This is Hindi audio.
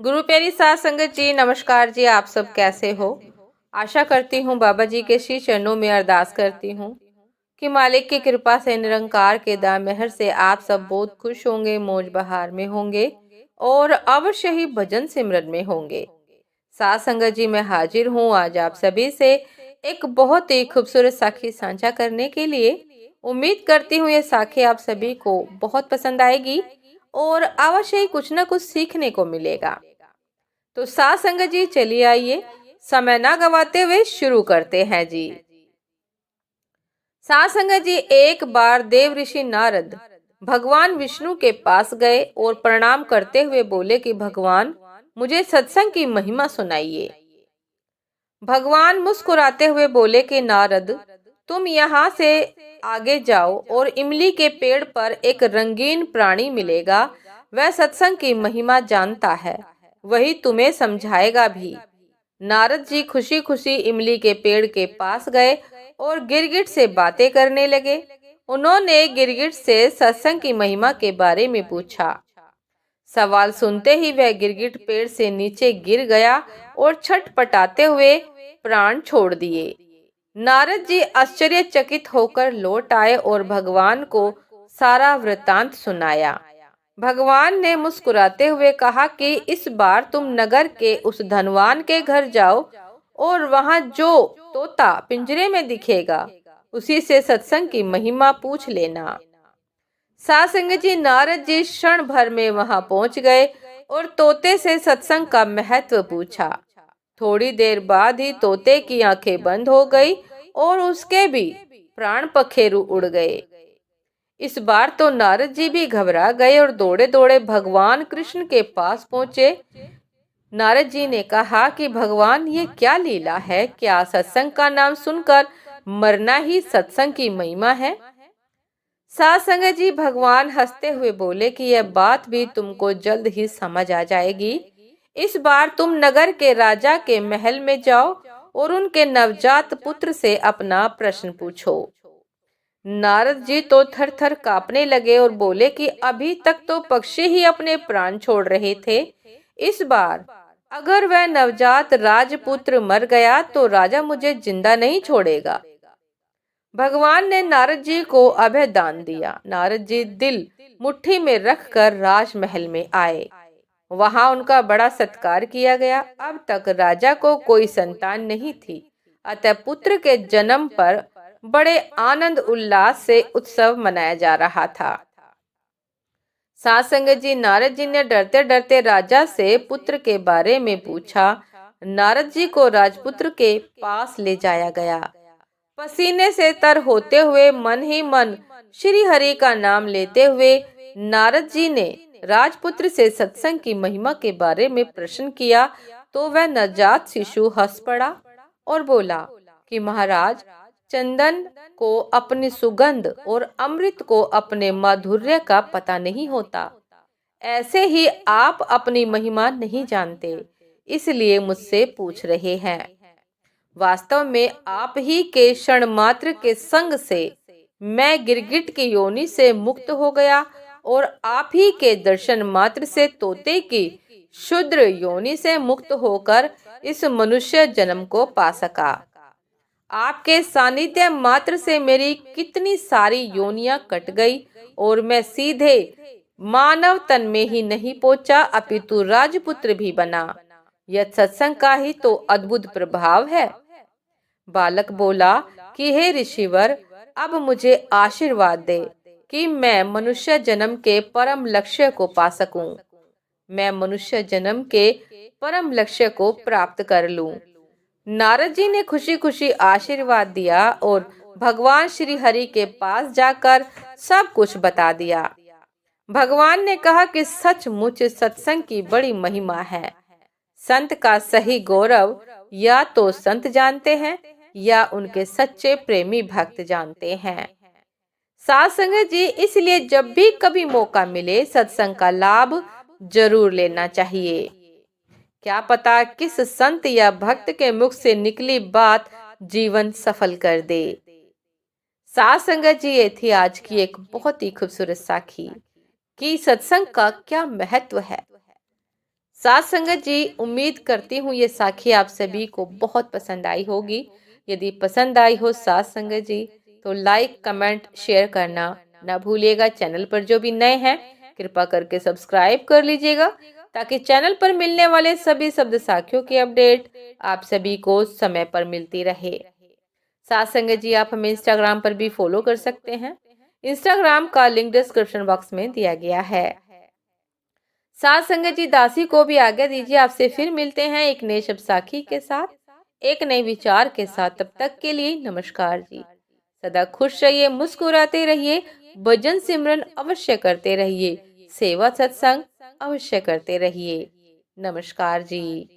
गुरु प्यारी साध संगत जी, नमस्कार जी। आप सब कैसे हो? आशा करती हूँ बाबा जी के श्री चरणों में अरदास करती हूँ कि मालिक की कृपा से, निरंकार के दान मेहर से आप सब बहुत खुश होंगे, मौज बहार में होंगे और अवश्य ही भजन सिमरन में होंगे। साध संगत जी, मैं हाजिर हूँ आज आप सभी से एक बहुत ही खूबसूरत साखी साझा करने के लिए। उम्मीद करती हूँ ये साखी आप सभी को बहुत पसंद आएगी और अवश्य ही कुछ न कुछ सीखने को मिलेगा। तो साथ संगत जी, चलिए आइए समय ना गवाते हुए शुरू करते हैं जी। साथ संगत जी, एक बार देव ऋषि नारद भगवान विष्णु के पास गए और प्रणाम करते हुए बोले कि भगवान, मुझे सत्संग की महिमा सुनाइए। भगवान मुस्कुराते हुए बोले कि नारद, तुम यहाँ से आगे जाओ और इमली के पेड़ पर एक रंगीन प्राणी मिलेगा। वह सत्संग की महिमा जानता है, वही तुम्हें समझाएगा भी। नारद जी खुशी खुशी इमली के पेड़ के पास गए और गिरगिट से बातें करने लगे। उन्होंने गिरगिट से सत्संग की महिमा के बारे में पूछा। सवाल सुनते ही वह गिरगिट पेड़ से नीचे गिर गया और छटपटाते हुए प्राण छोड़ दिए। नारद जी आश्चर्यचकित होकर लौट आए और भगवान को सारा वृतांत सुनाया। भगवान ने मुस्कुराते हुए कहा कि इस बार तुम नगर के उस धनवान के घर जाओ और वहां जो तोता पिंजरे में दिखेगा, उसी से सत्संग की महिमा पूछ लेना। साथ संगत जी, नारद जी क्षण भर में वहां पहुंच गए और तोते से सत्संग का महत्व पूछा। थोड़ी देर बाद ही तोते की आंखें बंद हो गई और उसके भी प्राण पखेरु उड़ गए। इस बार तो नारद जी भी घबरा गए और दौड़े दौड़े भगवान कृष्ण के पास पहुंचे। नारद जी ने कहा कि भगवान, ये क्या लीला है? क्या सत्संग का नाम सुनकर मरना ही सत्संग की महिमा है? साथ संगत जी, भगवान हंसते हुए बोले कि यह बात भी तुमको जल्द ही समझ आ जाएगी। इस बार तुम नगर के राजा के महल में जाओ और उनके नवजात पुत्र से अपना प्रश्न पूछो। नारद जी तो थर थर कांपने लगे और बोले कि अभी तक तो पक्षी ही अपने प्राण छोड़ रहे थे। इस बार अगर वह नवजात राजपुत्र मर गया तो राजा मुझे जिंदा नहीं छोड़ेगा। भगवान ने नारद जी को अभय दान दिया। नारद जी दिल मुट्ठी में रखकर राजमहल में आए। वहां उनका बड़ा सत्कार किया गया। अब तक राजा को कोई संतान नहीं थी, अतः पुत्र के जन्म पर बड़े आनंद उल्लास से उत्सव मनाया जा रहा था। साथ संगत जी, नारद जी ने डरते डरते राजा से पुत्र के बारे में पूछा। नारद जी को राजपुत्र के पास ले जाया गया। पसीने से तर होते हुए मन ही मन श्री हरि का नाम लेते हुए नारद जी ने राजपुत्र से सत्संग की महिमा के बारे में प्रश्न किया तो वह नवजात शिशु हंस पड़ा और बोला कि महाराज, चंदन को अपनी सुगंध और अमृत को अपने माधुर्य का पता नहीं होता। ऐसे ही आप अपनी महिमा नहीं जानते, इसलिए मुझसे पूछ रहे हैं। वास्तव में आप ही के क्षण मात्र के संग से मैं गिरगिट की योनि से मुक्त हो गया और आप ही के दर्शन मात्र से तोते की शूद्र योनि से मुक्त होकर इस मनुष्य जन्म को पा सका। आपके सानिध्य मात्र से मेरी कितनी सारी योनियां कट गई और मैं सीधे मानव तन में ही नहीं पहुंचा, अपितु राजपुत्र भी बना। यह सत्संग का ही तो अद्भुत प्रभाव है। बालक बोला कि हे ऋषिवर, अब मुझे आशीर्वाद दे कि मैं मनुष्य जन्म के परम लक्ष्य को पा सकूं। मैं मनुष्य जन्म के परम लक्ष्य को प्राप्त कर लूं। नारद जी ने खुशी खुशी आशीर्वाद दिया और भगवान श्री हरि के पास जाकर सब कुछ बता दिया। भगवान ने कहा कि सचमुच सत्संग की बड़ी महिमा है। संत का सही गौरव या तो संत जानते हैं या उनके सच्चे प्रेमी भक्त जानते हैं। साथ संगत जी, इसलिए जब भी कभी मौका मिले सत्संग का लाभ जरूर लेना चाहिए। क्या पता किस संत या भक्त के मुख से निकली बात जीवन सफल कर दे। साथ संगत जी, ये थी आज की एक बहुत ही खूबसूरत साखी कि सत्संग का क्या महत्व है। साथ संगत जी, उम्मीद करती हूँ ये साखी आप सभी को बहुत पसंद आई होगी। यदि पसंद आई हो साथ संगत जी, तो लाइक कमेंट शेयर करना ना भूलिएगा। चैनल पर जो भी नए हैं कृपा करके सब्सक्राइब कर लीजिएगा, ताकि चैनल पर मिलने वाले सभी शब्द साखियों की अपडेट आप सभी को समय पर मिलती रहे। साथ संगत जी, आप हमें इंस्टाग्राम पर भी फॉलो कर सकते हैं। इंस्टाग्राम का लिंक डिस्क्रिप्शन बॉक्स में दिया गया है। साथ संगत जी, दासी को भी आज्ञा दीजिए। आपसे फिर मिलते हैं एक नए शब्द साखी के साथ, एक नए विचार के साथ। तब तक के लिए नमस्कार जी। सदा खुश रहिए, मुस्कुराते रहिए, भजन सिमरन अवश्य करते रहिए, सेवा सत्संग अवश्य करते रहिए। नमस्कार जी।